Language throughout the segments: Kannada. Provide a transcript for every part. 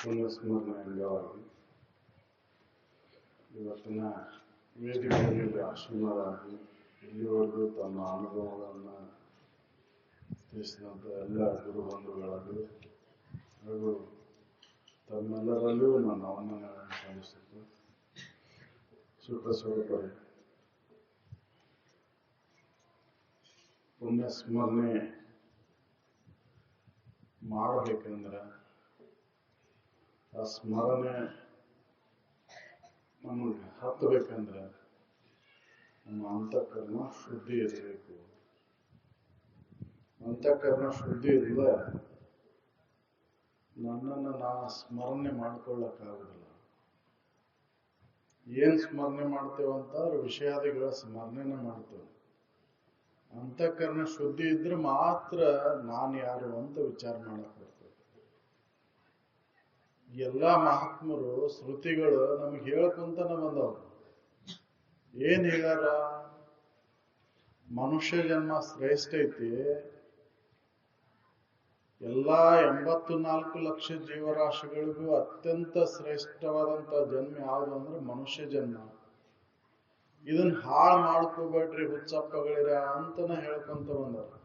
ಪುನಃಸ್ಮರಣೆ ಅಂಗವಾಗಿ ಇವತ್ತಿನ ವೇದಿಕೆಯಲ್ಲಿ ಆಶೀನರಾಗಿ ಇಲ್ಲಿವರೆಗೂ ತಮ್ಮ ಅನುಭವಗಳನ್ನು ತಿಳಿಸಿದಂಥ ಎಲ್ಲ ಗುರು ಬಂಧುಗಳಲ್ಲಿ ಹಾಗೂ ತಮ್ಮೆಲ್ಲರಲ್ಲಿಯೂ ನನ್ನ ವಂದನೆಗಳನ್ನು ಸಲ್ಲಿಸುತ್ತೆ. ಸುಖ ಸ್ವರೂಪರೇ, ಪುಣ್ಯಸ್ಮರಣೆ ಮಾಡಬೇಕಂದ್ರೆ ಆ ಸ್ಮರಣೆ ನಮಗೆ ಹತ್ತಬೇಕಂದ್ರೆ ನಮ್ಮ ಅಂತಃಕರಣ ಶುದ್ಧಿ ಇರಬೇಕು. ಅಂತಃಕರಣ ಶುದ್ಧಿ ಇಲ್ಲ ನನ್ನನ್ನು ನಾನು ಸ್ಮರಣೆ ಮಾಡ್ಕೊಳ್ಳಕ್ಕಾಗುದಿಲ್ಲ. ಏನ್ ಸ್ಮರಣೆ ಮಾಡ್ತೇವಂತಂದ್ರೆ ವಿಷಯಾದಿಗಳ ಸ್ಮರಣೆನ ಮಾಡ್ತೇವೆ. ಅಂತಃಕರಣ ಶುದ್ಧಿ ಇದ್ರೆ ಮಾತ್ರ ನಾನು ಯಾರು ಅಂತ ವಿಚಾರ ಮಾಡಕ್ ಬರ್ತದೆ. ಎಲ್ಲಾ ಮಹಾತ್ಮರು ಶ್ರುತಿಗಳು ನಮ್ಗೆ ಹೇಳ್ಕೊಂತಾನೆ ಬಂದವರು. ಏನ್ ಹೇಳ್ಯಾರ? ಮನುಷ್ಯ ಜನ್ಮ ಶ್ರೇಷ್ಠ ಐತಿ. ಎಲ್ಲಾ 84 ಲಕ್ಷ ಜೀವರಾಶಿಗಳಿಗೂ ಅತ್ಯಂತ ಶ್ರೇಷ್ಠವಾದಂತ ಜನ್ಮ ಯಾವುದು ಅಂದ್ರೆ ಮನುಷ್ಯ ಜನ್ಮ. ಇದನ್ನ ಹಾಳು ಮಾಡ್ಕೋಬೇಡ್ರಿ ಹುಚ್ಚಪ್ಪಗಳಿರ ಅಂತನ ಹೇಳ್ಕೊಂತ ಬಂದವರು.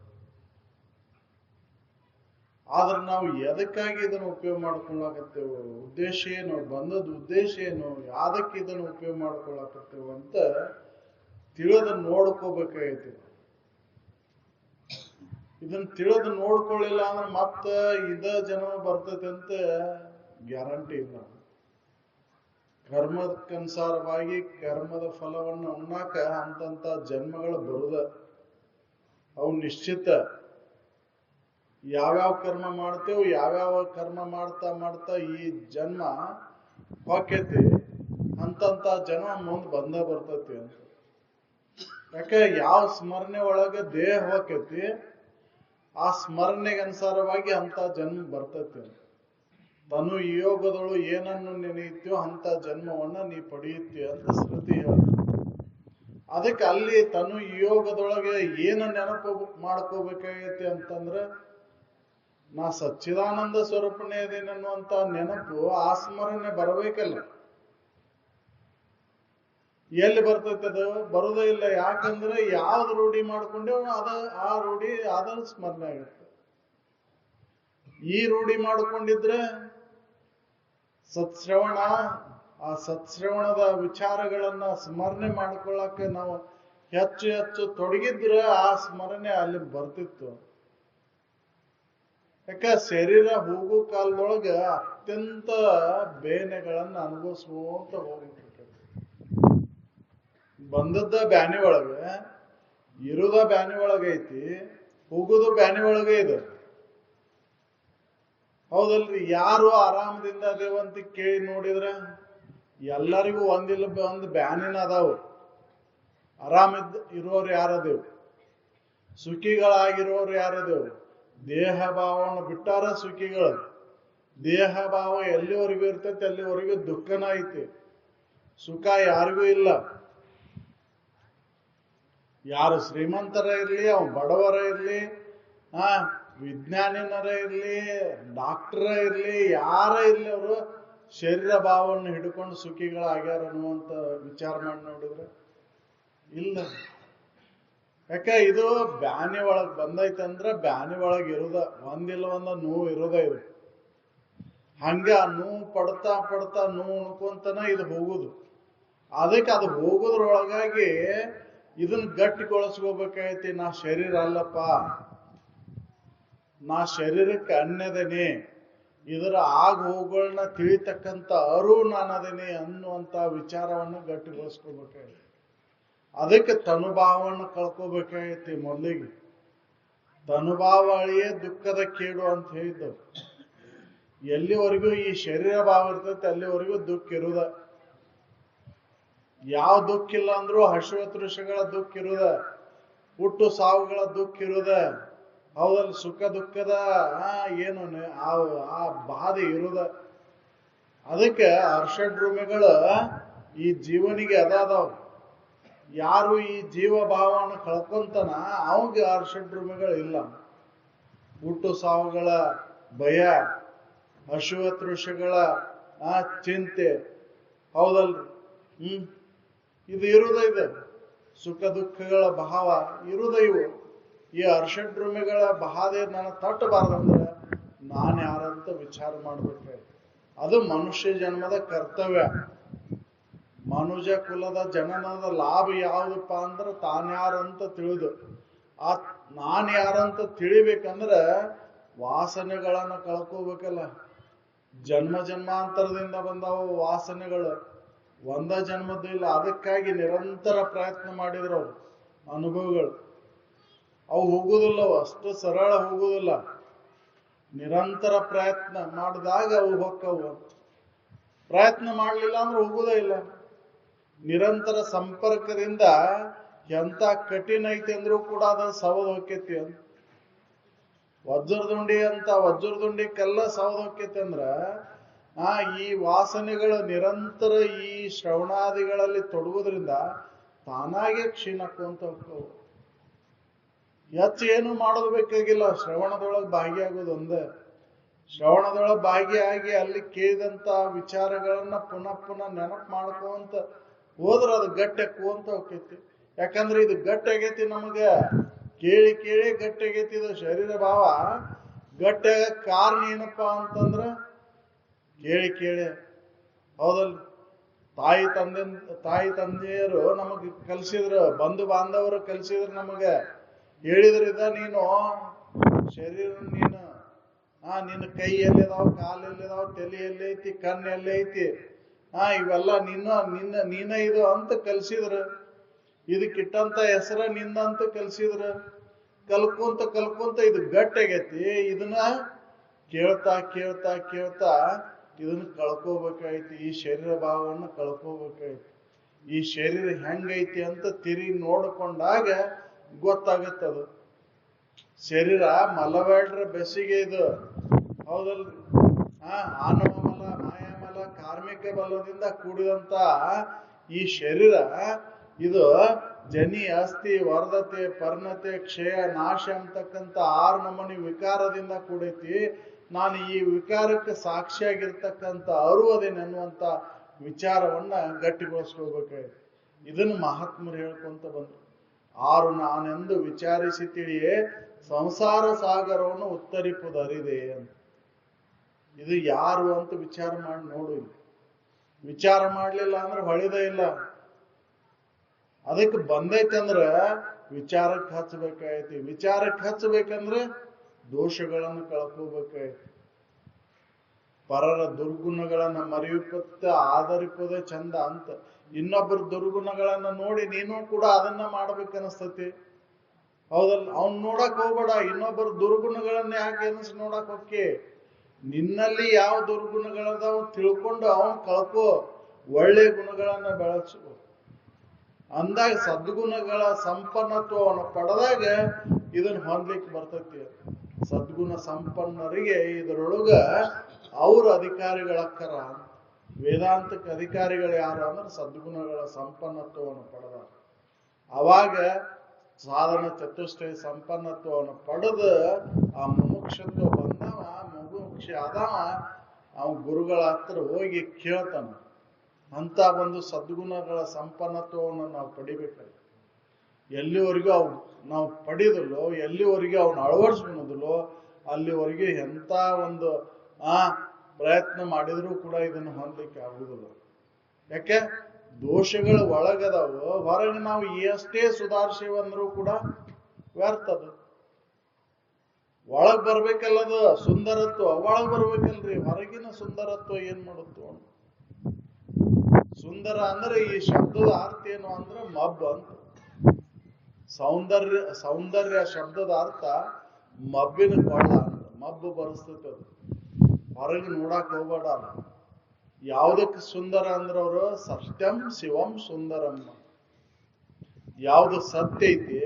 ಆದ್ರೆ ನಾವು ಎದಕ್ಕಾಗಿ ಇದನ್ನು ಉಪಯೋಗ ಮಾಡ್ಕೊಳಕತ್ತೇವೆ, ಉದ್ದೇಶ ಏನು, ಬಂದದ ಉದ್ದೇಶ ಏನು, ಯಾದಕ್ಕೆ ಇದನ್ನು ಉಪಯೋಗ ಮಾಡ್ಕೊಳಕತ್ತೇವೆ ಅಂತ ತಿಳಿದು ನೋಡ್ಕೋಬೇಕಾಗೈತಿ. ಇದನ್ನ ತಿಳಿದು ನೋಡ್ಕೊಳ್ಳಿಲ್ಲ ಅಂದ್ರೆ ಮತ್ತ ಇದ ಜನ್ಮ ಬರ್ತೈತೆ ಅಂತ ಗ್ಯಾರಂಟಿ ಇಲ್ಲ. ಕರ್ಮಕ್ಕನುಸಾರವಾಗಿ ಕರ್ಮದ ಫಲವನ್ನು ಉಣ್ಣಾಕ ಅಂತಂತ ಜನ್ಮಗಳು ಬರುದ ಅವು ನಿಶ್ಚಿತ. ಯಾವ್ಯಾವ ಕರ್ಮ ಮಾಡ್ತೇವೆ, ಯಾವ್ಯಾವ ಕರ್ಮ ಮಾಡ್ತಾ ಮಾಡ್ತಾ ಈ ಜನ್ಮ ಹೊಕ್ಕೈತಿ, ಅಂತಂತ ಜನ್ಮ ಮುಂದೆ ಬಂದ ಬರ್ತೈತಿ ಅಂತ. ಯಾಕೆ ಯಾವ ಸ್ಮರಣೆ ಒಳಗೆ ದೇಹ ಹೊಕ್ಕೈತಿ ಆ ಸ್ಮರಣೆಗೆ ಅನುಸಾರವಾಗಿ ಅಂತ ಜನ್ಮ ಬರ್ತೈತಿ. ತನು ಯೋಗದೊಳು ಏನನ್ನು ನೆನೆಯುತ್ತೋ ಅಂತ ಜನ್ಮವನ್ನ ನೀ ಪಡೆಯುತ್ತೀಯ ಅಂತ ಶ್ರುತಿ ಹೇಳ. ಅದಕ್ಕೆ ಅಲ್ಲಿ ತನು ಯೋಗದೊಳಗೆ ಏನು ನೆನಪು ಮಾಡ್ಕೋಬೇಕಾಗೈತಿ ಅಂತಂದ್ರೆ ನಾ ಸಚ್ಚಿದಾನಂದ ಸ್ವರೂಪನೇ ಅದೇನನ್ನುವಂತ ನೆನಪು ಆ ಸ್ಮರಣೆ ಬರಬೇಕಲ್ಲ. ಎಲ್ಲಿ ಬರ್ತೈತೆ ಅದು? ಬರೋದೇ ಇಲ್ಲ. ಯಾಕಂದ್ರೆ ಯಾವ್ದು ರೂಢಿ ಮಾಡ್ಕೊಂಡೇವ ಆ ರೂಢಿ ಅದರ ಸ್ಮರಣೆ ಆಗುತ್ತೆ. ಈ ರೂಢಿ ಮಾಡ್ಕೊಂಡಿದ್ರೆ ಸತ್ಶ್ರವಣ, ಆ ಸತ್ಶ್ರವಣದ ವಿಚಾರಗಳನ್ನ ಸ್ಮರಣೆ ಮಾಡ್ಕೊಳ್ಳಕ್ಕೆ ನಾವು ಹೆಚ್ಚು ಹೆಚ್ಚು ತೊಡಗಿದ್ರೆ ಆ ಸ್ಮರಣೆ ಅಲ್ಲಿ ಬರ್ತಿತ್ತು. ಯಾಕ ಶರೀರ ಹೋಗೋ ಕಾಲದೊಳಗ ಅತ್ಯಂತ ಬೇನೆಗಳನ್ನ ಅನುಭವಿಸುವಂತ ಹೋಗ್ಬಿಟ್ಟಿರ್ತದೆ. ಬಂದದ್ದ ಬ್ಯಾನಿ ಒಳಗ, ಇರುದ ಬ್ಯಾನಿ ಒಳಗೈತಿ, ಹೋಗುದು ಬ್ಯಾನಿ ಒಳಗೆ ಇದೆ. ಹೌದಲ್ರಿ? ಯಾರು ಆರಾಮದಿಂದ ಅದೇವಂತ ಕೇಳಿ ನೋಡಿದ್ರ ಎಲ್ಲರಿಗೂ ಒಂದಿಲ್ಲ ಒಂದು ಬ್ಯಾನಿನ ಅದಾವು. ಆರಾಮಿದ್ದ ಇರೋರು ಯಾರದೇವು? ಸುಖಿಗಳಾಗಿರೋರು ಯಾರದೇವು? ದೇಹ ಭಾವವನ್ನು ಬಿಟ್ಟಾರ ಸುಖಿಗಳು. ದೇಹ ಭಾವ ಎಲ್ಲಿವರೆಗೂ ಇರ್ತೈತಿ ಅಲ್ಲಿವರೆಗೂ ದುಃಖನ ಐತಿ, ಸುಖ ಯಾರಿಗೂ ಇಲ್ಲ. ಯಾರು ಶ್ರೀಮಂತರ ಇರ್ಲಿ, ಅವ್ ಬಡವರ ಇರ್ಲಿ, ವಿಜ್ಞಾನಿನರ ಇರ್ಲಿ, ಡಾಕ್ಟರ ಇರ್ಲಿ, ಯಾರ ಇರ್ಲಿ, ಅವರು ಶರೀರ ಭಾವವನ್ನು ಹಿಡ್ಕೊಂಡು ಸುಖಿಗಳಾಗ್ಯಾರ ಅನ್ನುವಂತ ವಿಚಾರ ಮಾಡಿ ನೋಡಿದ್ರೆ ಇಲ್ಲ. ಯಾಕೆ ಇದು ಬ್ಯಾನಿ ಒಳಗ್ ಬಂದೈತಂದ್ರ ಬ್ಯಾನಿ ಒಳಗ್ ಇರುದ ಒಂದಿಲ್ಲ ಒಂದ ನೋವು ಇರೋದ ಇದು. ಹಂಗ ನೋವು ಪಡ್ತಾ ಪಡ್ತಾ ನೋವು ಅನ್ಕೊಂತನ ಇದು ಹೋಗುದು. ಅದಕ್ಕೆ ಅದು ಹೋಗೋದ್ರೊಳಗಾಗಿ ಇದನ್ನ ಗಟ್ಟಿಗೊಳಿಸ್ಕೋಬೇಕಾಗೈತಿ. ನಾ ಶರೀರ ಅಲ್ಲಪ್ಪ, ನಾ ಶರೀರಕ್ಕೆ ಅನ್ಯದೇನೆ, ಇದರ ಆಗ ಹೋಗುಗಳನ್ನ ತಿಳಿತಕ್ಕಂಥ ಅರು ನಾನದೇನೆ ಅನ್ನುವಂತ ವಿಚಾರವನ್ನು ಗಟ್ಟಿಗೊಳಿಸ್ಕೋಬೇಕಾಗೈತಿ. ಅದಕ್ಕೆ ತನುಭಾವವನ್ನು ಕಳ್ಕೋಬೇಕಾಗೈತಿ. ಮೊದಲಿಗೆ ತನುಭಾವ ಅಳಿಯೇ ದುಃಖದ ಕೇಡು ಅಂತ ಹೇಳಿದ್ದವು. ಎಲ್ಲಿವರೆಗೂ ಈ ಶರೀರ ಭಾವ ಇರ್ತೈತೆ ಅಲ್ಲಿವರೆಗೂ ದುಃಖ ಇರುದ. ಯಾವ ದುಃಖ ಇಲ್ಲ ಅಂದ್ರೂ ಹರ್ಷವತೃಷಗಳ ದುಃಖ ಇರುದ, ಹುಟ್ಟು ಸಾವುಗಳ ದುಃಖ ಇರುದ. ಹೌದಲ್ಲಿ? ಸುಖ ದುಃಖದ ಏನು ಆ ಬಾಧೆ ಇರುದ. ಅದಕ್ಕೆ ಹರ್ಷಡ್ರೂಮಿಗಳ ಈ ಜೀವನಿಗೆ ಅದಾದವು. ಯಾರು ಈ ಜೀವ ಭಾವವನ್ನು ಕಳ್ಕೊಂತಾನ ಅವಂಗೆ ಹರ್ಷಡ್ರೂಮಿಗಳು ಇಲ್ಲ. ಹುಟ್ಟು ಸಾವುಗಳ ಭಯ, ಅಶ್ವತೃಷಗಳ ಚಿಂತೆ, ಹೌದಲ್ರಿ? ಇದು ಇರುದ, ಇದು ಸುಖ ದುಃಖಗಳ ಭಾವ ಇರುದ. ಇವು ಈ ಹರ್ಷಡ್ರುಮಿಗಳ ಬಾಧೆ ನನ್ನ ತಟ್ಟಬಾರ್ದಂದ್ರೆ ನಾನು ಯಾರಂತ ವಿಚಾರ ಮಾಡ್ಬೇಕಾಯ್ತು. ಅದು ಮನುಷ್ಯ ಜನ್ಮದ ಕರ್ತವ್ಯ. ಮನುಜ ಕುಲದ ಜನನದ ಲಾಭ ಯಾವುದಪ್ಪ ಅಂದ್ರೆ ತಾನ್ಯಾರಂತ ತಿಳಿದು, ಆ ನಾನ್ ಯಾರಂತ ತಿಳಿಬೇಕಂದ್ರ ವಾಸನೆಗಳನ್ನ ಕಳ್ಕೋಬೇಕಲ್ಲ. ಜನ್ಮ ಜನ್ಮಾಂತರದಿಂದ ಬಂದವ ವಾಸನೆಗಳು, ಒಂದ ಜನ್ಮದ್ದು ಇಲ್ಲ. ಅದಕ್ಕಾಗಿ ನಿರಂತರ ಪ್ರಯತ್ನ ಮಾಡಿದ್ರು ಅವ್ರು. ಅನುಭವಗಳು ಅವು ಹೋಗುದಿಲ್ಲ, ಅಷ್ಟು ಸರಳ ಹೋಗುದಿಲ್ಲ. ನಿರಂತರ ಪ್ರಯತ್ನ ಮಾಡಿದಾಗ ಅವು ಹೊಕ್ಕವು. ಪ್ರಯತ್ನ ಮಾಡಲಿಲ್ಲ ಅಂದ್ರೆ ಹೋಗುದೇ ಇಲ್ಲ. ನಿರಂತರ ಸಂಪರ್ಕದಿಂದ ಎಂತ ಕಠಿಣ ಐತಿ ಅಂದ್ರೂ ಕೂಡ ಅದ ಸವದ್ ಹೊಕ್ಕೈತಿ ಅಂತ. ವಜ್ರದುಂಡಿಗೆಲ್ಲ ಸವದ್ ಹೊಕ್ಕೈತಿ ಅಂದ್ರ ಈ ವಾಸನೆಗಳು ನಿರಂತರ ಈ ಶ್ರವಣಾದಿಗಳಲ್ಲಿ ತೊಡಗುದ್ರಿಂದ ತಾನಾಗೆ ಕ್ಷೀಣಕ್ಕೊಂತ ಹೋಗ್ತವು. ಹೆಚ್ಚು ಏನು ಮಾಡೋದು ಬೇಕಾಗಿಲ್ಲ. ಶ್ರವಣದೊಳಗೆ ಭಾಗಿಯಾಗೋದು ಒಂದೇ. ಶ್ರವಣದೊಳಗೆ ಭಾಗಿಯಾಗಿ ಅಲ್ಲಿ ಕೇಳಿದಂತ ವಿಚಾರಗಳನ್ನ ಪುನಃ ಪುನಃ ನೆನಪು ಮಾಡ್ಕೊಂತ ಹೋದ್ರೆ ಅದು ಗಟ್ಟಿ ಹಾಕುವಂತ ಹೋಗ್ತೈತಿ. ಯಾಕಂದ್ರೆ ಇದು ಗಟ್ಟಿ ಆಗೈತಿ, ನಮಗೆ ಕೇಳಿ ಕೇಳಿ ಗಟ್ಟಿ ಆಗೈತಿ. ಇದು ಶರೀರ ಭಾವ ಗಟ್ಟಿ ಆಗಕ್ಕೆ ಕಾರಣ ಏನಪ್ಪಾ ಅಂತಂದ್ರ ಕೇಳಿ ಕೇಳಿ, ಹೌದಲ್? ತಾಯಿ ತಂದೆಯರು ನಮಗ್ ಕಲ್ಸಿದ್ರು, ಬಂಧು ಬಾಂಧವರು ಕಲ್ಸಿದ್ರು, ನಮಗೆ ಹೇಳಿದ್ರಿಂದ ನೀನು ಶರೀರ ನಿನ್ನ ಕೈ ಎಲ್ಲಿದಾವ, ಕಾಲು ಎಲ್ಲಿದಾವ, ತಲೆ ಎಲ್ಲಿ ಐತಿ, ಕಣ್ಣು ಎಲ್ಲಿ ಐತಿ, ಇವೆಲ್ಲ ನೀನ ಇದು ಅಂತ ಕಲ್ಸಿದ್ರು. ಇದಕ್ಕಿಟ್ಟಂತ ಹೆಸರ ನಿಂದಂತ ಕಲ್ಸಿದ್ರು. ಕಲ್ಕೊಂತ ಇದು ಗಟ್ಟಿಗೈತಿ. ಇದನ್ನ ಕೇಳ್ತಾ ಕೇಳ್ತಾ ಕೇಳ್ತಾ ಇದನ್ನ ಕಳ್ಕೋಬೇಕಾಯ್ತು. ಈ ಶರೀರ ಭಾವವನ್ನು ಕಳ್ಕೋಬೇಕಾಯ್ತು. ಈ ಶರೀರ ಹೆಂಗೈತಿ ಅಂತ ತಿರುಗಿ ನೋಡ್ಕೊಂಡಾಗ ಗೊತ್ತಾಗತ್ತದು. ಶರೀರ ಮಲಬೇಡ್ರ ಬೆಸಿಗೆ ಇದು, ಹೌದಲ್ರಿ? ಆನವ ಮಲ, ಮಾಯಾಮಲ, ಕಾರ್ಮಿಕ ಬಲದಿಂದ ಕೂಡಿದಂತ ಈ ಶರೀರ ಇದು ಜನಿ, ಅಸ್ಥಿ, ವರ್ಧತೆ, ಪರ್ಣತೆ, ಕ್ಷಯ, ನಾಶ ಅಂತಕ್ಕಂಥ 6 ನಮೂನಿ ವಿಕಾರದಿಂದ ಕೂಡೈತಿ. ನಾನು ಈ ವಿಕಾರಕ್ಕೆ ಸಾಕ್ಷಿಯಾಗಿರ್ತಕ್ಕಂಥ ಅರುವದೇನೆನ್ನುವಂತ ವಿಚಾರವನ್ನ ಗಟ್ಟಿಗೊಳಿಸ್ಕೋಬೇಕಾಯ್ತು. ಇದನ್ನು ಮಹಾತ್ಮರು ಹೇಳ್ಕೊಂತ ಬಂದ್ರು. 6 ನಾನೆಂದು ವಿಚಾರಿಸಿ ತಿಳಿಯೇ ಸಂಸಾರ ಸಾಗರವನ್ನು ಉತ್ತರಿಪುದರಿದೆ ಅಂತ. ಇದು ಯಾರು ಅಂತ ವಿಚಾರ ಮಾಡಿ ನೋಡು. ವಿಚಾರ ಮಾಡ್ಲಿಲ್ಲ ಅಂದ್ರೆ ಹೊಳಿದೇ ಇಲ್ಲ. ಅದಕ್ಕೆ ಬಂದೈತಂದ್ರ ವಿಚಾರಕ್ಕೆ ಹಚ್ಚಬೇಕಾಯ್ತಿ. ವಿಚಾರಕ್ಕೆ ಹಚ್ಚಬೇಕಂದ್ರೆ ದೋಷಗಳನ್ನು ಕಳ್ಕೋಬೇಕಾಯ್ತು. ಪರರ ದುರ್ಗುಣಗಳನ್ನ ಮರೆಯುತ್ತ ಆಧರಿಪೋದೇ ಚಂದ ಅಂತ. ಇನ್ನೊಬ್ಬರ ದುರ್ಗುಣಗಳನ್ನ ನೋಡಿ ನೀನು ಕೂಡ ಅದನ್ನ ಮಾಡ್ಬೇಕನ್ನಿಸ್ತತಿ, ಹೌದಲ್ಲ? ಅವ್ನ್ ನೋಡಕ್ ಹೋಗ್ಬೇಡ. ಇನ್ನೊಬ್ಬರ ದುರ್ಗುಣಗಳನ್ನ ಯಾಕೆ ಅನಿಸ್ ನೋಡಕ್ ಹೋಗಿ, ನಿನ್ನಲ್ಲಿ ಯಾವ ದುರ್ಗುಣಗಳದಾವ ತಿಳ್ಕೊಂಡು ಅವನ್ ಕಳ್ಕೋ. ಒಳ್ಳೆ ಗುಣಗಳನ್ನ ಬೆಳೆಸು. ಅಂದಾಗ ಸದ್ಗುಣಗಳ ಸಂಪನ್ನತ್ವವನ್ನು ಪಡೆದಾಗ ಇದನ್ನ ಹೊಂದ್ಲಿಕ್ಕೆ ಬರ್ತೈತಿ. ಸದ್ಗುಣ ಸಂಪನ್ನರಿಗೆ ಇದರೊಳಗ ಅವ್ರ ಅಧಿಕಾರಿಗಳಕ್ಕರ. ವೇದಾಂತಕ್ಕೆ ಅಧಿಕಾರಿಗಳು ಯಾರು ಅಂದ್ರೆ ಸದ್ಗುಣಗಳ ಸಂಪನ್ನತ್ವವನ್ನು ಪಡೆದ. ಅವಾಗ ಸಾಧನ ಚತುಷ್ಟಯ ಸಂಪನ್ನತ್ವವನ್ನು ಪಡೆದು ಆ ಮುಮುಕ್ಷತ್ವ ಬಂದವ, ಮುಮುಕ್ಷ ಆದವ, ಅವ ಗುರುಗಳ ಹತ್ರ ಹೋಗಿ ಕೇಳ್ತಾನ. ಅಂತ ಒಂದು ಸದ್ಗುಣಗಳ ಸಂಪನ್ನತ್ವವನ್ನು ನಾವು ಪಡಿಬೇಕಾಗಿ ಎಲ್ಲಿವರೆಗೂ ಅವು ನಾವು ಪಡೆದಲ್ಲೋ, ಎಲ್ಲಿವರೆಗೂ ಅವನ್ನ ಅಳವಡಿಸ್ಕೊಳೋದಿಲ್ಲೋ ಅಲ್ಲಿವರೆಗೆ ಎಂತ ಒಂದು ಪ್ರಯತ್ನ ಮಾಡಿದ್ರೂ ಕೂಡ ಇದನ್ನು ಹೊಂದಲಿಕ್ಕೆ ಆಗುದಿಲ್ಲ. ಯಾಕೆ? ದೋಷಗಳು ಒಳಗದವು. ಹೊರಗೆ ನಾವು ಎಷ್ಟೇ ಸುಧಾರಿಸಿವಂದ್ರೂ ಕೂಡ ವ್ಯರ್ಥದ. ಒಳಗ್ ಬರ್ಬೇಕಲ್ಲದ ಸುಂದರತ್ವ ಒಳಗ್ ಬರ್ಬೇಕಲ್ರಿ. ಹೊರಗಿನ ಸುಂದರತ್ವ ಏನ್ ಮಾಡುತ್ತೋ. ಸುಂದರ ಅಂದ್ರೆ ಈ ಶಬ್ದದ ಅರ್ಥ ಏನು ಅಂದ್ರೆ ಮಬ್ಬ ಅಂತ. ಸೌಂದರ್ಯ ಶಬ್ದದ ಅರ್ಥ ಮಬ್ಬಿನ ಕೊಳ್ಳ ಅಂತ. ಮಬ್ಬು ಬರೆಸ್ತೈತದು. ಹೊರಗೆ ನೋಡಕ್ ಹೋಗ್ಬೇಡ. ಯಾವ್ದಕ್ಕೆ ಸುಂದರ ಅಂದ್ರೆ ಅವರು ಸತ್ಯಂ ಶಿವಂ ಸುಂದರಂ. ಯಾವ್ದು ಸತ್ಯ ಐತಿ,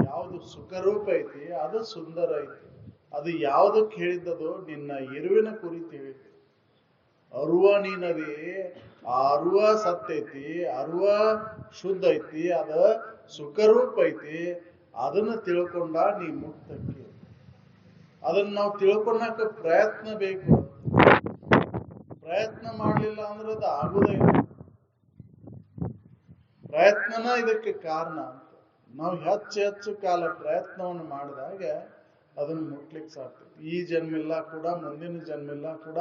ಯಾವ್ದು ಸುಖರೂಪ ಐತಿ ಅದು ಸುಂದರ ಐತಿ. ಅದು ಯಾವ್ದಕ್ಕೆ ಹೇಳಿದ್ದದು? ನಿನ್ನ ಇರುವಿನ ಕುರಿತು ಹೇಳಿದ್ದು. ಅರುವ ನೀನದಿ, ಆ ಅರುವ ಸತ್ಯ ಐತಿ, ಅರುವ ಶುದ್ಧ ಐತಿ, ಅದ ಸುಖರೂಪ ಐತಿ. ಅದನ್ನ ತಿಳ್ಕೊಂಡ ನೀ ಮುಕ್ತಕ್ಕೆ. ಅದನ್ನ ನಾವು ತಿಳ್ಕೊಳಕ ಪ್ರಯತ್ನ ಬೇಕು. ಪ್ರಯತ್ನ ಮಾಡ್ಲಿಲ್ಲ ಅಂದ್ರೆ ಅದು ಆಗುದೇ ಇಲ್ಲ. ಪ್ರಯತ್ನನ ಇದಕ್ಕೆ ಕಾರಣ ಅಂತ. ನಾವು ಹೆಚ್ಚು ಕಾಲ ಪ್ರಯತ್ನವನ್ನು ಮಾಡಿದಾಗ ಅದನ್ನ ಮುಟ್ಲಿಕ್ಕೆ ಸಾಧ್ಯ. ಈ ಜನ್ಮ ಇಲ್ಲ ಕೂಡ, ಮುಂದಿನ ಜನ್ಮ ಇಲ್ಲ ಕೂಡ,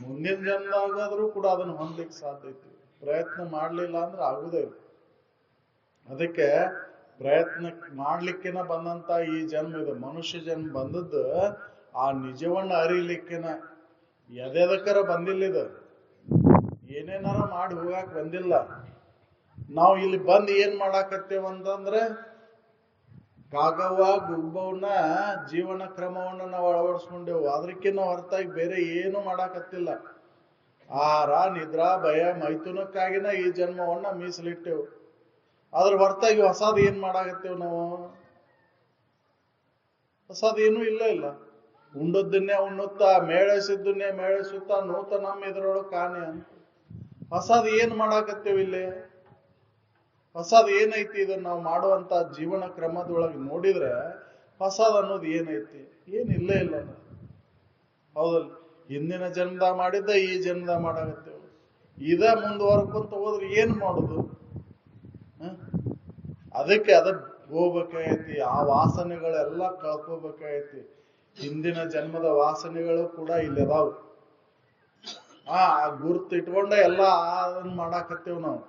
ಮುಂದಿನ ಜನ್ಮದಾಗಾದ್ರೂ ಕೂಡ ಅದನ್ನ ಹೊಂದಲಿಕ್ಕೆ ಸಾಧ್ಯ ಐತಿ. ಪ್ರಯತ್ನ ಮಾಡ್ಲಿಲ್ಲ ಅಂದ್ರೆ ಆಗುದೇ ಇಲ್ಲ. ಅದಕ್ಕೆ ಪ್ರಯತ್ನ ಮಾಡ್ಲಿಕ್ಕೆನ ಬಂದಂತ ಈ ಜನ್ಮ ಇದು. ಮನುಷ್ಯ ಜನ್ಮ ಬಂದದ್ದು ಆ ನಿಜವನ್ನ ಅರಿಲಿಕ್ಕೆನ. ಎದೆದಕ್ಕರ ಬಂದಿಲ್ಲ ಇದು. ಏನೇನಾರ ಮಾಡಿ ಹೋಗಾಕ ಬಂದಿಲ್ಲ. ನಾವು ಇಲ್ಲಿ ಬಂದು ಏನ್ ಮಾಡಾಕತ್ತೇವ ಅಂತಂದ್ರೆ ಕಾಗವ್ವ ಗುಬ್ಬವನ್ನ ಜೀವನ ಕ್ರಮವನ್ನ ನಾವು ಅಳವಡಿಸ್ಕೊಂಡೆವು. ಅದಕ್ಕಿಂತ ಹೊರತಾಗಿ ಬೇರೆ ಏನು ಮಾಡಾಕತ್ತಿಲ್ಲ. ಆಹಾರ, ನಿದ್ರಾ, ಭಯ, ಮೈಥುನಕ್ಕಾಗಿನ ಈ ಜನ್ಮವನ್ನ ಮೀಸಲಿಟ್ಟೆವು. ಅದ್ರ ಹೊರತಾಗಿ ಹೊಸದ್ ಏನ್ ಮಾಡಾಕತ್ತೇವ್ ನಾವು? ಹೊಸದ್ ಏನೂ ಇಲ್ಲ. ಉಂಡದ್ದನ್ನೇ ಉಣ್ಣುತ್ತಾ, ಮೇಳಸಿದ್ದನ್ನೇ ಮೇಳಸುತ್ತಾ, ನೂತನಮ್ಮ ಇದ್ರೊಳಗೆ ಕಾಣೆ ಅಂತ. ಹೊಸದ್ ಏನ್ ಮಾಡಾಕತ್ತೇವ್ ಇಲ್ಲಿ? ಹೊಸದ್ ಏನೈತಿ? ಇದನ್ನ ನಾವು ಮಾಡುವಂತ ಜೀವನ ಕ್ರಮದೊಳಗೆ ನೋಡಿದ್ರೆ ಹೊಸದ್ ಅನ್ನೋದು ಏನೈತಿ? ಏನಿಲ್ಲೇ ಇಲ್ಲ. ಹೌದಲ್ಲ? ಹಿಂದಿನ ಜನ್ಮದ ಮಾಡಿದ್ದ ಈ ಜನ್ಮದ ಮಾಡಾಕತ್ತೇವ್. ಇದ ಮುಂದುವರ್ಕೊಂತ ಹೋದ್ರೆ ಏನ್ ಮಾಡುದು? ಅದಕ್ಕೆ ಅದ ಹೋಗ್ಬೇಕಾಗೈತಿ. ಆ ವಾಸನೆಗಳೆಲ್ಲ ಕಳ್ಕೋಬೇಕಾಗೈತಿ. ಹಿಂದಿನ ಜನ್ಮದ ವಾಸನೆಗಳು ಕೂಡ ಇಲ್ಲಿ ಅದಾವು. ಆ ಗುರ್ತು ಇಟ್ಕೊಂಡ ಎಲ್ಲ ಅದನ್ನ ಮಾಡಾಕತ್ತೇವ್ ನಾವು.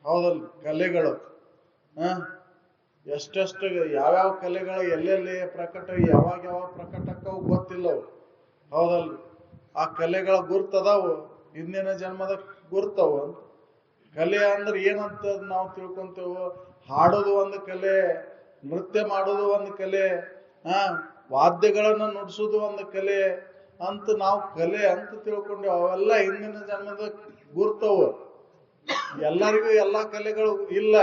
ಹೌದಲ್? ಕಲೆಗಳು ಎಷ್ಟೆಷ್ಟು ಯಾವ್ಯಾವ ಕಲೆಗಳು ಎಲ್ಲೆಲ್ಲಿ ಪ್ರಕಟ, ಯಾವಾಗ ಪ್ರಕಟಕ್ಕವು ಗೊತ್ತಿಲ್ಲವು. ಹೌದಲ್? ಆ ಕಲೆಗಳ ಗುರ್ತದಾವು, ಹಿಂದಿನ ಜನ್ಮದ ಗುರ್ತವು. ಕಲೆ ಅಂದ್ರೆ ಏನಂತ ನಾವು ತಿಳ್ಕೊಂತೇವು. ಹಾಡೋದು ಒಂದು ಕಲೆ, ನೃತ್ಯ ಮಾಡೋದು ಒಂದು ಕಲೆ, ವಾದ್ಯಗಳನ್ನ ನುಡಿಸೋದು ಒಂದು ಕಲೆ ಅಂತ ನಾವು ಕಲೆ ಅಂತ ತಿಳ್ಕೊಂಡೇವು. ಅವೆಲ್ಲ ಹಿಂದಿನ ಜನ್ಮದ ಗುರ್ತವು. ಎಲ್ಲರಿಗೂ ಎಲ್ಲಾ ಕಲೆಗಳು ಇಲ್ಲ.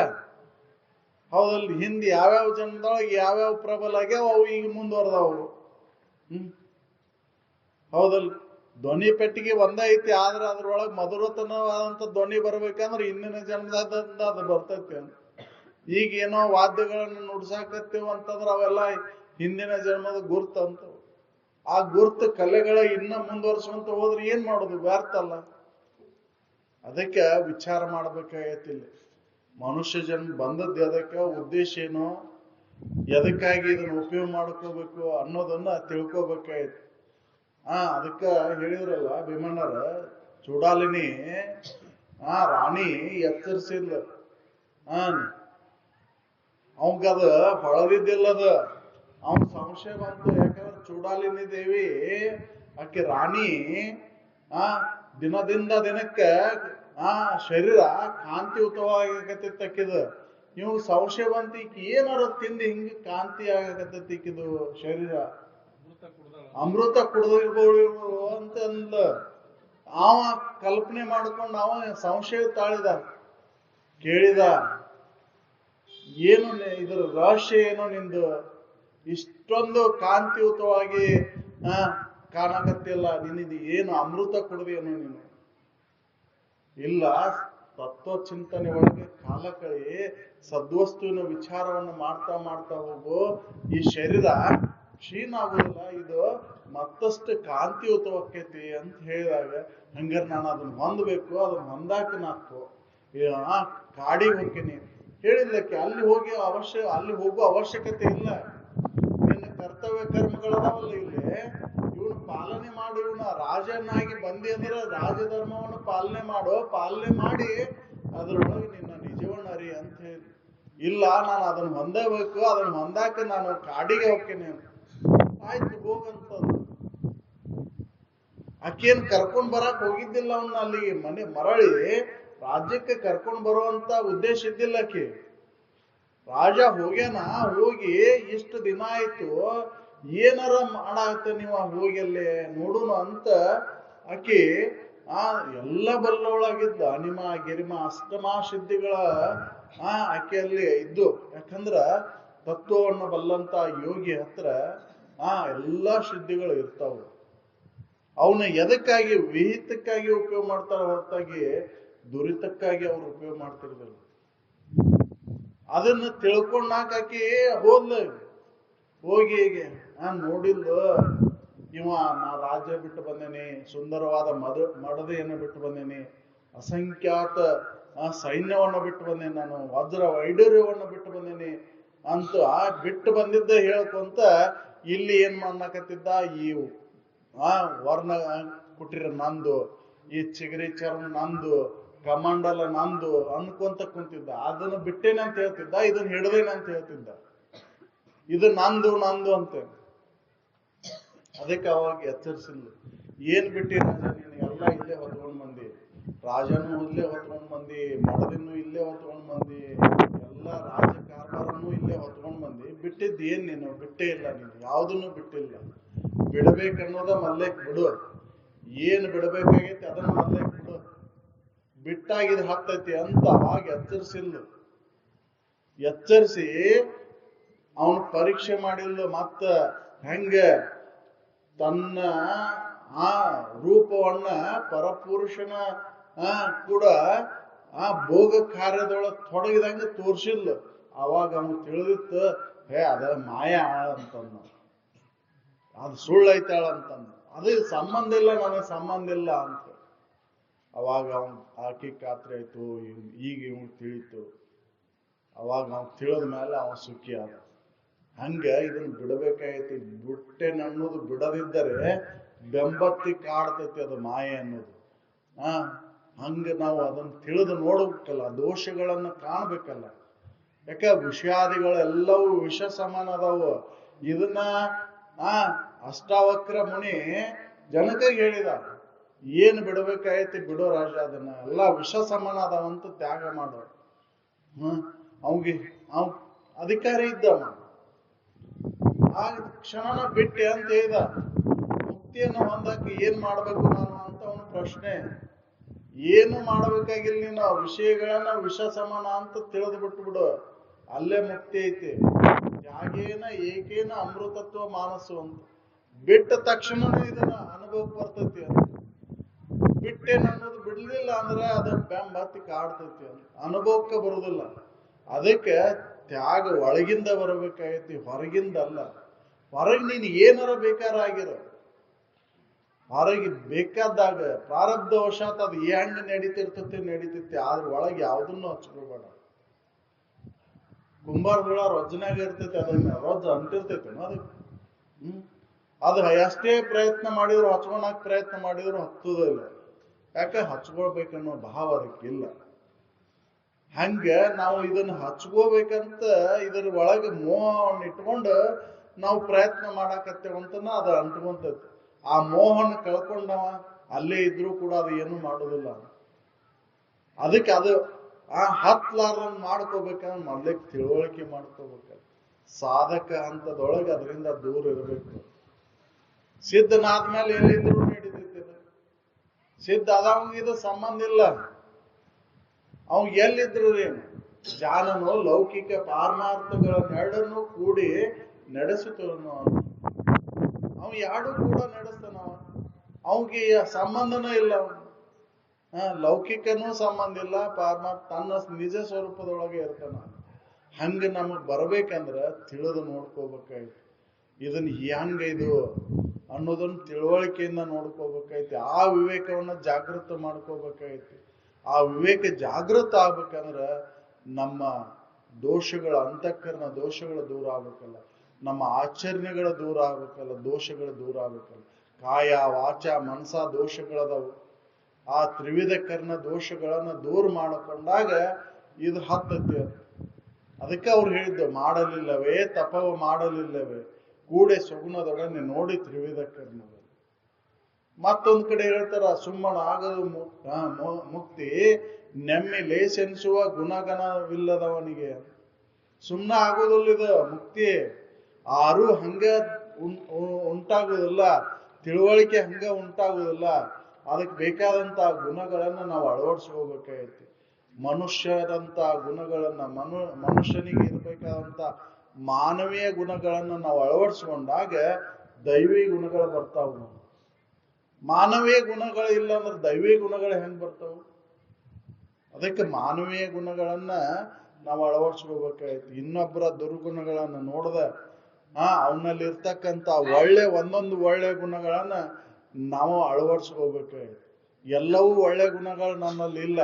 ಹೌದಲ್ಲಿ? ಹಿಂದೆ ಯಾವ್ಯಾವ ಜನ್ಮದೊಳಗೆ ಯಾವ್ಯಾವ ಪ್ರಬಲ ಆಗ್ಯಾವ ಅವು ಈಗ ಮುಂದುವರೆದವು. ಹೌದಲ್? ಧ್ವನಿ ಪೆಟ್ಟಿಗೆ ಒಂದೇ ಐತಿ, ಆದ್ರೆ ಅದ್ರೊಳಗೆ ಮಧುರತನವಾದಂತ ಧ್ವನಿ ಬರ್ಬೇಕಂದ್ರೆ ಹಿಂದಿನ ಜನ್ಮದಿಂದ ಅದು ಬರ್ತೈತಿ. ಈಗ ಏನೋ ವಾದ್ಯಗಳನ್ನು ನುಡ್ಸಾಕತ್ತೇವ ಅಂತಂದ್ರ ಅವೆಲ್ಲ ಹಿಂದಿನ ಜನ್ಮದ ಗುರ್ತ ಅಂತ. ಆ ಗುರ್ತ ಕಲೆಗಳ ಇನ್ನ ಮುಂದುವರ್ಸುವಂತ ಹೋದ್ರೆ ಏನ್ ಮಾಡೋದು? ವ್ಯರ್ಥ ಅಲ್ಲ. ಅದಕ್ಕೆ ವಿಚಾರ ಮಾಡ್ಬೇಕಾಗೈತಿ. ಮನುಷ್ಯ ಜನ್ಮ ಬಂದದ್ದು ಎದಕ್ಕೆ, ಉದ್ದೇಶ ಏನು, ಎದಕ್ಕಾಗಿ ಇದನ್ನ ಉಪಯೋಗ ಮಾಡ್ಕೋಬೇಕು ಅನ್ನೋದನ್ನ ತಿಳ್ಕೊಬೇಕಾಗೈತಿ. ಅದಕ್ಕ ಹೇಳಿದ್ರಲ್ಲ ಭೀಮಣ್ಣರ, ಚೂಡಾಲಿನಿ ರಾಣಿ ಎಚ್ಚರಿಸಿಲ್ಲ. ಅವಂಗದ ಹೊಳದಿದ್ದಿಲ್ಲದ. ಅವನ್ ಸಂಶಯ ಬಂತು. ಯಾಕಂದ್ರೆ ಚೂಡಾಲಿನಿ ದೇವಿ ಆಕೆ ರಾಣಿ ದಿನದಿಂದ ದಿನಕ್ಕೆ ಶರೀರ ಕಾಂತಿಯುತವಾಗಕತ್ತಿತ್ತಕ್ಕಿದ. ನೀವು ಸಂಶಯ ಬಂತು, ಈಕ ಏನಾರ ತಿಂದು ಹಿಂಗ ಕಾಂತಿ ಆಗಕತ್ತಿಕ್ಕಿದು ಶರೀರ, ಅಮೃತ ಕುಡ್ದಿರ್ಬೋದು ಅಂತಂದ ಅವ ಕಲ್ಪನೆ ಮಾಡ್ಕೊಂಡು ಅವ ಸಂಶಯ ತಾಳಿದ. ಕೇಳಿದ, ಏನು ಇದ್ರ ರಹಸ್ಯ ಏನೋ ನಿಂದು? ಇಷ್ಟೊಂದು ಕಾಂತಿಯುತವಾಗಿ ಕಾಣಕತ್ತಿಲ್ಲ, ನಿನ್ನಿದು ಏನು ಅಮೃತ ಕುಡ್ದೇನೋ ನೀನು? ಇಲ್ಲ, ತತ್ವ ಚಿಂತನೆ ಒಳಗೆ ಕಾಲ ಕಳಿ, ಸದ್ವಸ್ತುವಿನ ವಿಚಾರವನ್ನು ಮಾಡ್ತಾ ಹೋಗು. ಈ ಶರೀರ ಕ್ಷೀಣ ಆಗುದಿಲ್ಲ, ಇದು ಮತ್ತಷ್ಟು ಕಾಂತಿಯುತವಾಕೈತಿ ಅಂತ ಹೇಳಿದಾಗ, ಹಂಗಾರೆ ನಾನು ಅದನ್ನ ಹೊಂದಬೇಕು, ಅದನ್ನ ಹೊಂದಾಕ ನಾಕು ಕಾಡಿಗೆ ಹೋಗ್ತೀನಿ ಹೇಳಿದ್ಲಕ್ಕೆ. ಅಲ್ಲಿ ಹೋಗೋ ಅವಶ್ಯಕತೆ ಇಲ್ಲ. ನಿನ್ನ ಕರ್ತವ್ಯ ಕರ್ಮಗಳದಾವಲ್ಲ ಇಲ್ಲಿ, ಇವನು ಪಾಲನೆ ಮಾಡಿ, ಇವನ ರಾಜನಾಗಿ ಬಂದಿ ಅಂದ್ರೆ ರಾಜಧರ್ಮವನ್ನು ಪಾಲನೆ ಮಾಡಿ ಅದ್ರೊಳಗೆ ನಿನ್ನ ನಿಜವನ್ನ ಅರಿ ಅಂತ ಹೇಳಿ. ಇಲ್ಲ, ನಾನು ಅದನ್ನ ಹೊಂದಬೇಕು, ಅದನ್ನ ಹೊಂದಾಕ ನಾನು ಕಾಡಿಗೆ ಹೋಗ್ತೇನೆ. ಆಯ್ತು, ಹೋಗಂತದ್ದು. ಆಕೇನ್ ಕರ್ಕೊಂಡ್ ಬರಾಕ್ ಹೋಗಿದ್ದಿಲ್ಲ ಅವನ್ನ ಅಲ್ಲಿಗೆ. ಮರಳಿ ರಾಜ್ಯಕ್ಕೆ ಕರ್ಕೊಂಡ್ ಬರುವಂತ ಉದ್ದೇಶ ಇದ್ದಿಲ್ಲ ಆಕಿ. ರಾಜ ಹೋಗ್ಯಾನ, ಹೋಗಿ ಇಷ್ಟು ದಿನ ಆಯ್ತು, ಏನಾರ ಮಾಡಾಕತ್ತೆ ನೀವು, ಹೋಗಿ ಅಲ್ಲಿ ನೋಡುನು ಅಂತ ಆಕಿ ಎಲ್ಲ ಬಲ್ಲೊಳಗಿದ್ದ ಅನಿಮ ಗಿರಿಮ ಅಷ್ಟಮ ಸಿದ್ಧಿಗಳ ಆಕೆಯಲ್ಲಿ ಇದ್ದು. ಯಾಕಂದ್ರ ತತ್ವವನ್ನು ಬಲ್ಲಂತ ಯೋಗಿ ಹತ್ರ ಎಲ್ಲಾ ಸಿದ್ಧಿಗಳು ಇರ್ತಾವ. ಅವನ್ನ ಎದಕ್ಕಾಗಿ, ವಿಹಿತಕ್ಕಾಗಿ ಉಪಯೋಗ ಮಾಡ್ತಾರ ಹೊರತಾಗಿ ದುರಿತಕ್ಕಾಗಿ ಅವ್ರು ಉಪಯೋಗ ಮಾಡ್ತಿರ್ಲಿಲ್ಲ. ಅದನ್ನ ತಿಳ್ಕೊಂಡಾಕಿ ಹೋದ್ಲ. ಹೋಗಿ ನೋಡಿಲ್ಲ, ಇವ ನಾ ರಾಜ್ಯ ಬಿಟ್ಟು ಬಂದೇನಿ, ಸುಂದರವಾದ ಮಡದೆಯನ್ನು ಬಿಟ್ಟು ಬಂದೇನಿ, ಅಸಂಖ್ಯಾತ ಸೈನ್ಯವನ್ನು ಬಿಟ್ಟು ಬಂದೇನಿ, ನಾನು ವಜ್ರ ವೈಡೂರ್ಯವನ್ನು ಬಿಟ್ಟು ಬಂದೇನಿ ಅಂತ ಬಿಟ್ಟು ಬಂದಿದ್ದ ಹೇಳ್ಕೊಂತ ಇಲ್ಲಿ ಏನ್ ಮಾಡಕತ್ತಿದ್ದ, ಈ ವರ್ಣ ಕುಟಿರ ನಂದು, ಈ ಚಿಗರಿ ಚರ್ಮ ನಂದು, ಕಮಂಡಲ ನಂದು ಅನ್ಕೊಂತ ಕುಂತಿದ್ದ. ಅದನ್ನ ಬಿಟ್ಟೇನೆ ಅಂತ ಹೇಳ್ತಿದ್ದ, ಇದನ್ನ ಹಿಡ್ದೇನೆ ಅಂತ ಹೇಳ್ತಿದ್ದ. ಇದು ನಂದು ನಂದು ಅಂತ. ಅದಕ್ಕೆ ಅವಾಗ ಎಚ್ಚರಿಸಿಲ್ಲ. ಏನ್ ಬಿಟ್ಟಿ ರಾಜ ನೀನು, ಎಲ್ಲ ಇಲ್ಲೇ ಹೊತ್ಕೊಂಡ್ ಮಂದಿ, ರಾಜನು ಇಲ್ಲೇ ಹೊತ್ಕೊಂಡ್ ಮಂದಿ, ಮಡದಿನ್ನು ಇಲ್ಲೇ ಹೊತ್ಕೊಂಡ್ ಮಂದಿ, ಎಲ್ಲ ರಾಜಕಾರಣನು ಇಲ್ಲೇ ಹೊತ್ಕೊಂಡ್ ಮಂದಿ, ಬಿಟ್ಟಿದ್ ಏನ್ ನೀನು? ಬಿಟ್ಟೇ ಇಲ್ಲ ನೀನು, ಯಾವುದನ್ನು ಬಿಟ್ಟಿಲ್ಲ. ಬಿಡಬೇಕನ್ನೋದ ಮಲ್ಲೇಕ್ ಬಿಡು, ಏನ್ ಬಿಡಬೇಕಾಗೈತಿ ಅದನ್ನ ಮಲ್ಲೇಕ್ ಬಿಡು, ಬಿಟ್ಟಾಗಿದ್ ಹತ್ತೈತಿ ಅಂತ ಅವಾಗ ಎಚ್ಚರಿಸಿಲ್ಲ. ಎಚ್ಚರಿಸಿ ಅವನು ಪರೀಕ್ಷೆ ಮಾಡಿಲ್ಲ. ಮತ್ತ ಹೆಂಗ ತನ್ನ ಆ ರೂಪವನ್ನ ಪರಪುರುಷನ ಕೂಡ ಭೋಗ ಕಾರ್ಯದೊಳಗೆ ತೊಡಗಿದಂಗ ತೋರ್ಸಿಲ್ಲ. ಅವಾಗ ಅವನು ತಿಳಿದಿತ್ತು, ಅದ ಮಾಯ ಅಂತಂದ, ಅದು ಸುಳ್ಳೈತಾಳ ಅಂತಂದ, ಅದು ಸಂಬಂಧ ಇಲ್ಲ, ನನಗೆ ಸಂಬಂಧ ಇಲ್ಲ ಅಂತ. ಅವಾಗ ಅವನ್ ಆಕಿ ಖಾತ್ರಿ ಆಯ್ತು, ಈಗ ಇವನು ತಿಳಿತು. ಅವಾಗ ಅವ್ನು ತಿಳಿದ ಮೇಲೆ ಅವನು ಸುಖಿ ಆದ. ಹಂಗ ಇದನ್ನ ಬಿಡಬೇಕಾಗೈತಿ. ಬಿಟ್ಟೆ ಅನ್ನೋದು ಬಿಡದಿದ್ದರೆ ಬೆಂಬತ್ತಿ ಕಾಡ್ತೈತಿ ಅದು ಮಾಯೆ ಅನ್ನೋದು. ಹಂಗ ನಾವು ಅದನ್ನ ತಿಳಿದು ನೋಡ್ಬೇಕಲ್ಲ, ದೋಷಗಳನ್ನ ಕಾಣ್ಬೇಕಲ್ಲ. ಯಾಕ ವಿಷಯಾದಿಗಳೆಲ್ಲವೂ ವಿಷ ಸಮಾನ ಅದಾವು. ಇದನ್ನ ಅಷ್ಟಾವಕ್ರ ಮುನಿ ಜನಕ ಹೇಳಿದ, ಏನ್ ಬಿಡಬೇಕಾಗೈತಿ ಬಿಡೋ ರಾಜ, ಅದನ್ನ ಎಲ್ಲ ವಿಷ ಸಮಾನ ಅದಾವಂತ ತ್ಯಾಗ ಮಾಡೋ. ಅವ್ ಅಧಿಕಾರಿ ಇದ್ದವ, ಆ ಕ್ಷಣನ ಬಿಟ್ಟೆ ಅಂತ ಹೇಳಿದ. ಮುಕ್ತಿಯನ್ನು ಹೊಂದಕ್ಕೆ ಏನ್ ಮಾಡ್ಬೇಕು ನಾನು ಅಂತ ಅವನ ಪ್ರಶ್ನೆ. ಏನು ಮಾಡಬೇಕಾಗಿಲ್ಲ, ನೀನು ವಿಷಯಗಳನ್ನ ವಿಷ ಸಮಾನ ಅಂತ ತಿಳಿದು ಬಿಟ್ಟು ಬಿಡು, ಅಲ್ಲೇ ಮುಕ್ತಿ ಐತಿ. ತ್ಯಾಗೇನ ಏಕೇನ ಅಮೃತತ್ವ ಮಾನಸು ಅಂತ. ಬಿಟ್ಟ ತಕ್ಷಣ ಇದನ್ನ ಅನುಭವಕ್ಕೆ ಬರ್ತೈತಿ ಅಂತ. ಬಿಟ್ಟೇನ ಅನ್ನೋದು ಬಿಡ್ಲಿಲ್ಲ ಅಂದ್ರೆ ಅದ ಬೆಂಬತ್ತಿ ಕಾಡ್ತೈತಿ ಅಂತ, ಅನುಭವಕ್ಕೆ ಬರುದಿಲ್ಲ. ಅದಕ್ಕೆ ತ್ಯಾಗ ಒಳಗಿಂದ ಬರಬೇಕಾಗೈತಿ, ಹೊರಗಿಂದ ಅಲ್ಲ. ಹೊರಗೆ ನೀನು ಏನಾರ ಬೇಕಾರಾಗಿರ, ಹೊರಗೆ ಬೇಕಾದಾಗ ಪ್ರಾರಬ್ಧ ವಶಾತ್ ಅದು ಹೆಂಗ್ ನಡೀತಿರ್ತೈತಿ, ಆದ್ರ ಒಳಗೆ ಯಾವುದನ್ನು ಹಚ್ಕೋಬೇಡ. ಕುಂಬಾರ ಹುಳ ರೊಜ್ಜನಾಗ ಇರ್ತೈತಿ, ಅದನ್ನ ರೊಜ್ಜ ಅಂಟಿರ್ತೈತಿ ಅದಕ್ಕೆ. ಅದು ಎಷ್ಟೇ ಪ್ರಯತ್ನ ಮಾಡಿದ್ರು, ಹಚ್ಕೊಳಕ್ ಪ್ರಯತ್ನ ಮಾಡಿದ್ರು ಹತ್ತುದಿಲ್ಲ. ಯಾಕೆ? ಹಚ್ಕೊಳ್ಬೇಕನ್ನೋ ಭಾವ ಅದಕ್ಕಿಲ್ಲ. ಹಂಗ ನಾವು ಇದನ್ನ ಹಚ್ಕೋಬೇಕಂತ ಇದರ ಒಳಗೆ ಮೋಹವನ್ನು ಇಟ್ಕೊಂಡು ನಾವು ಪ್ರಯತ್ನ ಮಾಡಾಕತ್ತೇವಂತನ ಅದು ಅಂಟ್ಕೊಂತೈತಿ. ಆ ಮೋಹನ ಕಳ್ಕೊಂಡವ ಅಲ್ಲೇ ಇದ್ರೂ ಕೂಡ ಅದು ಏನು ಮಾಡೋದಿಲ್ಲ. ಅದಕ್ಕೆ ಅದು ಹತ್ಲಾರ್ದಂಗ್ ಮಾಡ್ಕೋಬೇಕಂದ್ರೆ ಮೊದ್ಲೇ ತಿಳುವಳಿಕೆ ಮಾಡ್ಕೋಬೇಕ. ಸಾಧಕ ಹಂತದೊಳಗೆ ಅದರಿಂದ ದೂರ ಇರಬೇಕು. ಸಿದ್ಧನಾದ್ಮೇಲೆ ಎಲ್ಲಿದ್ರು ನಡೀತೈತಿ. ಸಿದ್ಧ ಆದವಂಗ ಇದು ಸಂಬಂಧ ಇಲ್ಲ. ಅವ್ ಎಲ್ಲಿದ್ರು ಏನು ಜಾನನು ಲೌಕಿಕ ಪಾರಮಾರ್ಥಗಳನ್ನೆರಡನ್ನು ಕೂಡಿ ನಡೆಸುತ್ತವನು. ಅವ್ ಯಾರು ಕೂಡ ನಡೆಸ್ತಾನ. ಅವನಿಗೆ ಸಂಬಂಧನೂ ಇಲ್ಲ. ಲೌಕಿಕನೂ ಸಂಬಂಧ ಇಲ್ಲ, ಪಾರಮಾರ್ಥ ತನ್ನ ನಿಜ ಸ್ವರೂಪದೊಳಗೆ ಇರ್ತಾನ. ಹಂಗ ನಮಗ್ ಬರ್ಬೇಕಂದ್ರ ತಿಳಿದು ನೋಡ್ಕೋಬೇಕಾಯ್ತು. ಇದನ್ನ ಹೆಂಗ ಇದು ಅನ್ನೋದನ್ನ ತಿಳುವಳಿಕೆಯಿಂದ ನೋಡ್ಕೋಬೇಕಾಯ್ತು. ಆ ವಿವೇಕವನ್ನ ಜಾಗೃತ ಮಾಡ್ಕೋಬೇಕಾಯ್ತು. ಆ ವಿವೇಕ ಜಾಗೃತ ಆಗ್ಬೇಕಂದ್ರ ನಮ್ಮ ದೋಷಗಳ, ಅಂತಃಕರಣ ದೋಷಗಳು ದೂರ ಆಗ್ಬೇಕಲ್ಲ, ನಮ್ಮ ಆಚರಣೆಗಳ ದೂರ ಆಗ್ಬೇಕಲ್ಲ, ದೋಷಗಳು ದೂರ ಆಗ್ಬೇಕಲ್ಲ. ಕಾಯ ವಾಚ ಮನಸ ದೋಷಗಳದವು. ಆ ತ್ರಿವಿಧ ಕರ್ಣ ದೋಷಗಳನ್ನ ದೂರ ಮಾಡಿಕೊಂಡಾಗ ಇದು ಹತ್ತತಿ. ಅದಕ್ಕೆ ಅವ್ರು ಹೇಳಿದ್ದು, ಮಾಡಲಿಲ್ಲವೇ ತಪವ ಮಾಡಲಿಲ್ಲವೇ ಕೂಡೆ ಸುಗುಣದೊಡನೆ ನೋಡಿ ತ್ರಿವಿಧ ಕರ್ಣದಲ್ಲಿ. ಮತ್ತೊಂದ್ ಕಡೆ ಹೇಳ್ತಾರ, ಸುಮ್ಮನ ಆಗದು ಮುಕ್ತಿ ನೆಮ್ಮಿ ಲೇಸೆನ್ಸುವ ಗುಣಗಣವಿಲ್ಲದವನಿಗೆ. ಸುಮ್ಮನ ಆಗೋದಿಲ್ಲ ಇದು ಮುಕ್ತಿ. ಆರು ಹಂಗ ಉಂಟಾಗುದಿಲ್ಲ, ತಿಳುವಳಿಕೆ ಹಂಗ ಉಂಟಾಗುದಿಲ್ಲ. ಅದಕ್ಕೆ ಬೇಕಾದಂತ ಗುಣಗಳನ್ನ ನಾವು ಅಳವಡಿಸ್ಕೋಬೇಕಾಗೈತಿ. ಮನುಷ್ಯರಂತ ಗುಣಗಳನ್ನ, ಮನುಷ್ಯನಿಗೆ ಇರ್ಬೇಕಾದಂತ ಮಾನವೀಯ ಗುಣಗಳನ್ನ ನಾವು ಅಳವಡಿಸ್ಕೊಂಡಾಗ ದೈವಿ ಗುಣಗಳು ಬರ್ತಾವ. ಮಾನವೀಯ ಗುಣಗಳು ಇಲ್ಲ ಅಂದ್ರೆ ದೈವಿ ಗುಣಗಳು ಹೆಂಗ್ ಬರ್ತಾವ? ಅದಕ್ಕೆ ಮಾನವೀಯ ಗುಣಗಳನ್ನ ನಾವು ಅಳವಡಿಸ್ಕೋಬೇಕಾಯ್ತು. ಇನ್ನೊಬ್ಬರ ದುರ್ಗುಣಗಳನ್ನ ನೋಡ್ದ ಅವನಲ್ಲಿ ಇರ್ತಕ್ಕಂಥ ಒಂದೊಂದು ಒಳ್ಳೆ ಗುಣಗಳನ್ನ ನಾವು ಅಳವಡಿಸ್ಕೋಬೇಕಾಯ್ತು. ಎಲ್ಲವೂ ಒಳ್ಳೆ ಗುಣಗಳು ನನ್ನಲ್ಲಿ ಇಲ್ಲ.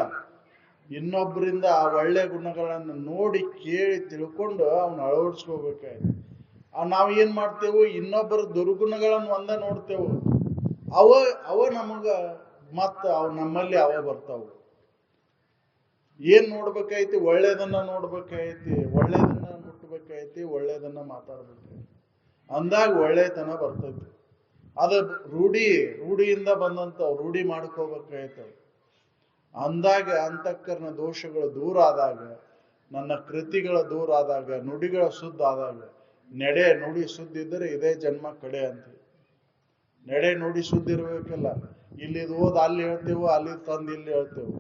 ಇನ್ನೊಬ್ಬರಿಂದ ಆ ಒಳ್ಳೆ ಗುಣಗಳನ್ನು ನೋಡಿ ಕೇಳಿ ತಿಳ್ಕೊಂಡು ಅವನ್ನ ಅಳವಡಿಸ್ಕೋಬೇಕಾಯ್ತು. ನಾವು ಏನ್ ಮಾಡ್ತೇವೆ, ಇನ್ನೊಬ್ಬರ ದುರ್ಗುಣಗಳನ್ನು ಒಂದ ನೋಡ್ತೇವೆ. ಅವ ನಮಗ ಮತ್ತ ನಮ್ಮಲ್ಲಿ ಬರ್ತಾವ. ಏನ್ ನೋಡ್ಬೇಕೈತಿ? ಒಳ್ಳೇದನ್ನ ನೋಡ್ಬೇಕೈತಿ, ಒಳ್ಳೇದನ್ನ ಮುಟ್ಬೇಕೈತಿ, ಒಳ್ಳೇದನ್ನ ಮಾತಾಡ್ಬೇಕೈತಿ. ಅಂದಾಗ ಒಳ್ಳೆತನ ಬರ್ತೈತಿ. ಅದ ರೂಢಿಯಿಂದ ಬಂದಂತ ರೂಢಿ ಮಾಡ್ಕೋಬೇಕಾಯ್ತು. ಅಂದಾಗ ಅಂತಃಕರಣ ದೋಷಗಳು ದೂರ ಆದಾಗ, ನನ್ನ ಕೃತಿಗಳ ದೂರ ಆದಾಗ, ನುಡಿಗಳ ಶುದ್ಧ ಆದಾಗ, ನುಡಿ ಶುದ್ಧ ಇದ್ದರೆ ಇದೇ ಜನ್ಮ ಕಡೆ ಅಂತ. ನುಡಿ ಶುದ್ಧ ಇರ್ಬೇಕಲ್ಲ. ಇಲ್ಲಿ ಓದ್ ಅಲ್ಲಿ ಹೇಳ್ತೇವೆ, ಅಲ್ಲಿ ತಂದು ಇಲ್ಲಿ ಹೇಳ್ತೇವೆ.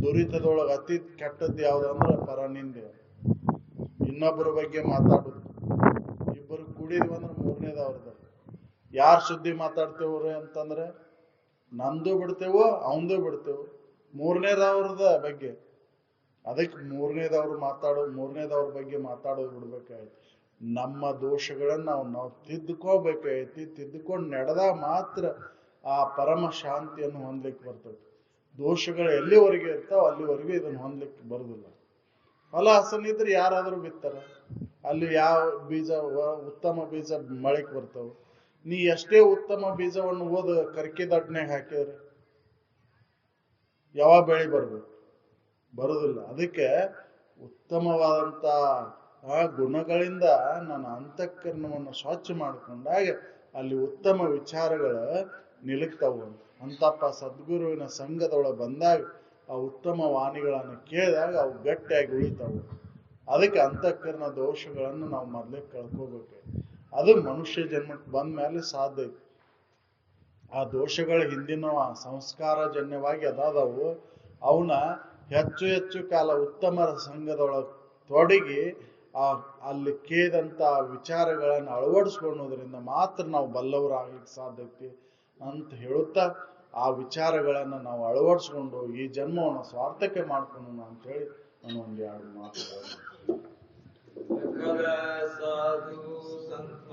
ದುರಿತದೊಳಗೆ ಅತಿ ಕೆಟ್ಟದ್ದು ಯಾವ್ದಂದ್ರೆ ಪರನಿಂದೆ, ಇನ್ನೊಬ್ಬರ ಬಗ್ಗೆ ಮಾತಾಡುದು. ಇಬ್ಬರು ಕೂಡಿದ್ವಿ ಅಂದ್ರೆ ಮೂರನೇದವ್ರದ. ಯಾರು ಸುದ್ದಿ ಮಾತಾಡ್ತೇವ್ರಿ ಅಂತಂದ್ರೆ ನಂದು ಬಿಡ್ತೇವೋ ಅವಂದು ಬಿಡ್ತೇವೆ, ಮೂರನೇದವ್ರದ ಬಗ್ಗೆ. ಅದಕ್ಕೆ ಮೂರನೇದವ್ರ ಬಗ್ಗೆ ಮಾತಾಡೋದು ಬಿಡ್ಬೇಕಾಯ್ತು. ನಮ್ಮ ದೋಷಗಳನ್ನ ನಾವು ತಿದ್ದುಕೋಬೇಕಾಯ್ತಿ. ತಿದ್ದುಕೊಂಡು ನಡೆದಾಗ ಮಾತ್ರ ಆ ಪರಮ ಶಾಂತಿಯನ್ನು ಹೊಂದ್ಲಿಕ್ಕೆ ಬರ್ತದೆ. ದೋಷಗಳು ಎಲ್ಲಿವರೆಗೆ ಇರ್ತಾವ ಅಲ್ಲಿವರೆಗೂ ಇದನ್ನು ಹೊಂದ್ಲಿಕ್ಕೆ ಬರುದಿಲ್ಲ. ಹೊಲ ಹಸನಿದ್ರೆ ಯಾರಾದ್ರೂ ಬಿತ್ತಾರ, ಅಲ್ಲಿ ಯಾವ ಬೀಜ ಉತ್ತಮ ಬೀಜ ಮಳೆಗೆ ಬರ್ತಾವ. ನೀ ಎಷ್ಟೇ ಉತ್ತಮ ಬೀಜವನ್ನು ಕರ್ಕಿ ದಡ್ನಾಗ ಹಾಕಿದ್ರೆ ಯಾವ ಬೆಳೆ ಬರುದಿಲ್ಲ. ಅದಕ್ಕೆ ಉತ್ತಮವಾದಂತ ಗುಣಗಳಿಂದ ನನ್ನ ಅಂತಃಕರಣವನ್ನು ಸ್ವಚ್ಛ ಮಾಡಿಕೊಂಡಾಗ ಅಲ್ಲಿ ಉತ್ತಮ ವಿಚಾರಗಳ ನಿಲುಕ್ತಾವು. ಅಂತಪ್ಪ ಸದ್ಗುರುವಿನ ಸಂಘದೊಳಗೆ ಬಂದಾಗ ಆ ಉತ್ತಮ ವಾಣಿಗಳನ್ನು ಕೇಳಿದಾಗ ಅವು ಗಟ್ಟಿಯಾಗಿ ಉಳಿತಾವು. ಅದಕ್ಕೆ ಅಂತಃಕರಣ ದೋಷಗಳನ್ನು ನಾವು ಮೊದಲೇ ಕಳ್ಕೋಬೇಕು. ಅದು ಮನುಷ್ಯ ಜನ್ಮಕ್ಕೆ ಬಂದ ಮೇಲೆ ಸಾಧ್ಯ ಐತಿ. ಆ ದೋಷಗಳ ಹಿಂದಿನ ಸಂಸ್ಕಾರಜನ್ಯವಾಗಿ ಅದಾದವು. ಅವನ್ನ ಹೆಚ್ಚು ಕಾಲ ಉತ್ತಮರ ಸಂಘದೊಳಗೆ ತೊಡಗಿ ಅಲ್ಲಿ ಕೇದಂತ ವಿಚಾರಗಳನ್ನು ಅಳವಡಿಸ್ಕೊಳ್ಳೋದ್ರಿಂದ ಮಾತ್ರ ನಾವು ಬಲ್ಲವರಾಗ್ಲಿಕ್ಕೆ ಸಾಧ್ಯ ಐತಿ ಅಂತ ಹೇಳುತ್ತಾ, ಆ ವಿಚಾರಗಳನ್ನು ನಾವು ಅಳವಡಿಸ್ಕೊಂಡು ಈ ಜನ್ಮವನ್ನು ಸ್ವಾರ್ಥಕ್ಕೆ ಮಾಡ್ಕೊಳ್ಳೋಣ ಅಂತ ಹೇಳಿ ನಾನು ಒಂದು 2 ಮಾತು. ಸಾಧು ಸಂತ